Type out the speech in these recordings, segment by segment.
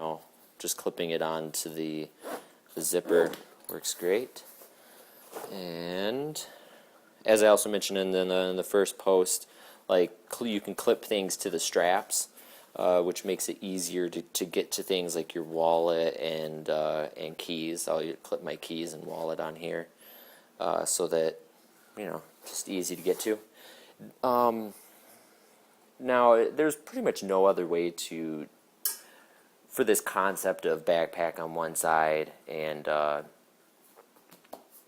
know, just clipping it onto the zipper works great. And as I also mentioned in the first post, like you can clip things to the straps, which makes it easier to get to things like your wallet and keys. I'll clip my keys and wallet on here, so that, you know, just easy to get to. Now, there's pretty much no other way for this concept of backpack on one side and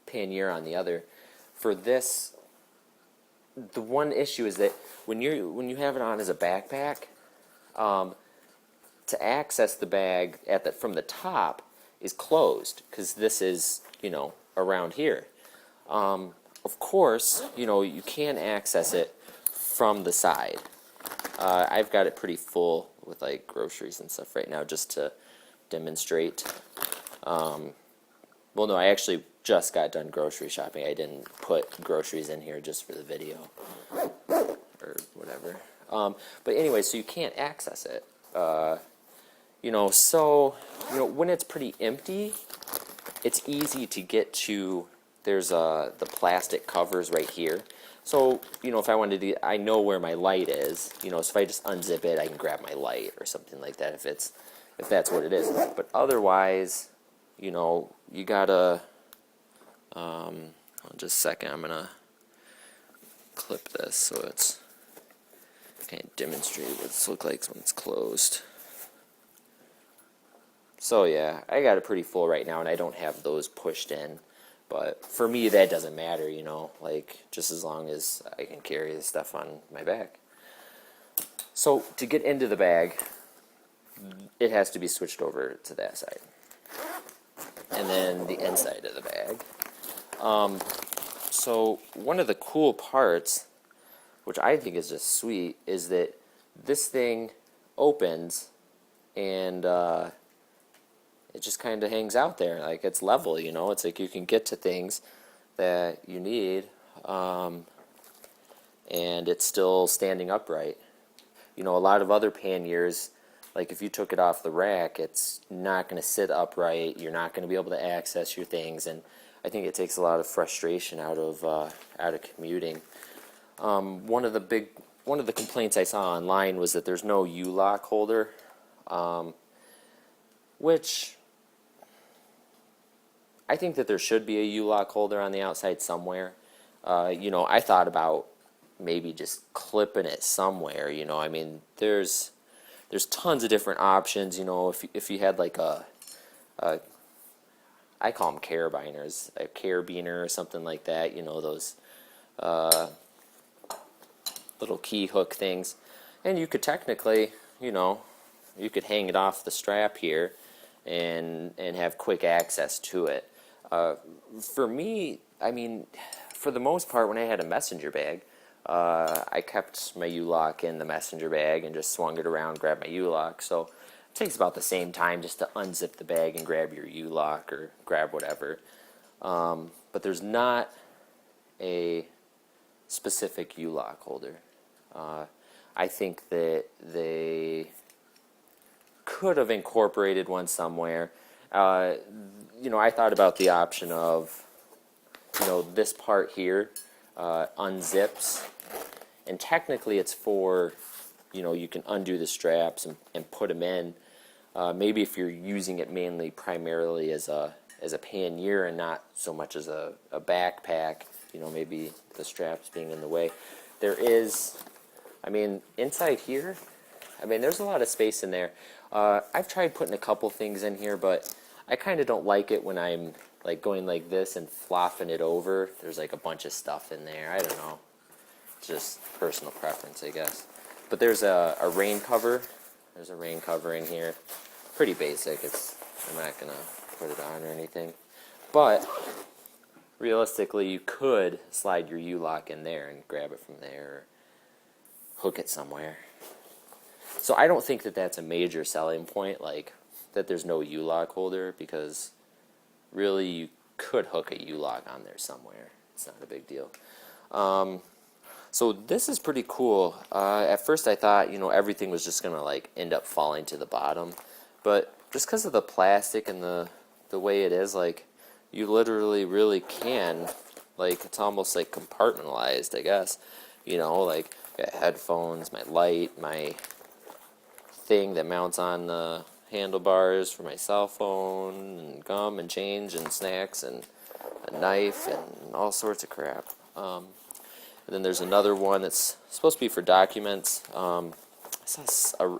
pannier on the other. For this, the one issue is that when you have it on as a backpack, to access the bag from the top is closed, because this is, you know, around here. Of course, you know, you can access it from the side. I've got it pretty full with like groceries and stuff right now, just to demonstrate. Well, no, I actually just got done grocery shopping. I didn't put groceries in here just for the video or whatever. But anyway, so you can't access it. You know, so, you know, when it's pretty empty, it's easy to get to. There's the plastic covers right here. So, you know, if I wanted to, I know where my light is. You know, so if I just unzip it, I can grab my light or something like that if that's what it is. But otherwise, you know, you gotta. Just a second, I'm gonna clip this so it's kind of demonstrate what it's look like when it's closed. So yeah, I got it pretty full right now, and I don't have those pushed in. But for me, that doesn't matter, you know, like, just as long as I can carry the stuff on my back. So to get into the bag, it has to be switched over to that side. And then the inside of the bag. So one of the cool parts, which I think is just sweet, is that this thing opens and it just kind of hangs out there. Like, it's level, you know. It's like you can get to things that you need, and it's still standing upright. You know, a lot of other panniers, like if you took it off the rack, it's not going to sit upright. You're not going to be able to access your things, and I think it takes a lot of frustration out of commuting. One of the complaints I saw online was that there's no U-lock holder, which I think that there should be a U-lock holder on the outside somewhere. You know, I thought about maybe just clipping it somewhere. You know, I mean, there's tons of different options. You know, if you had like I call them carabiners, a carabiner or something like that. You know, those little key hook things, and you could technically, you know, you could hang it off the strap here and have quick access to it. For me, I mean, for the most part, when I had a messenger bag, I kept my U-lock in the messenger bag and just swung it around, grabbed my U-lock. So it takes about the same time just to unzip the bag and grab your U-lock or grab whatever. But there's not a specific U-lock holder. I think that they could have incorporated one somewhere. You know, I thought about the option of, you know, this part here unzips, and technically it's for, you know, you can undo the straps and put them in. Maybe if you're using it mainly primarily as a pannier and not so much as a backpack, you know, maybe the straps being in the way. There is, I mean, inside here, I mean, there's a lot of space in there. I've tried putting a couple things in here, but I kind of don't like it when I'm like going like this and flopping it over. There's like a bunch of stuff in there. I don't know. Just personal preference, I guess. But there's a rain cover. There's a rain cover in here. Pretty basic. I'm not going to put it on or anything. But realistically, you could slide your U-lock in there and grab it from there or hook it somewhere. So I don't think that that's a major selling point, like that there's no U-lock holder, because really you could hook a U-lock on there somewhere. It's not a big deal. So this is pretty cool. At first I thought, you know, everything was just going to like end up falling to the bottom, but just because of the plastic and the way it is, like, you literally really can, like, it's almost like compartmentalized, I guess. You know, like, I got headphones, my light, my thing that mounts on the handlebars for my cell phone, and gum and change and snacks and a knife and all sorts of crap. And then there's another one that's supposed to be for documents. I saw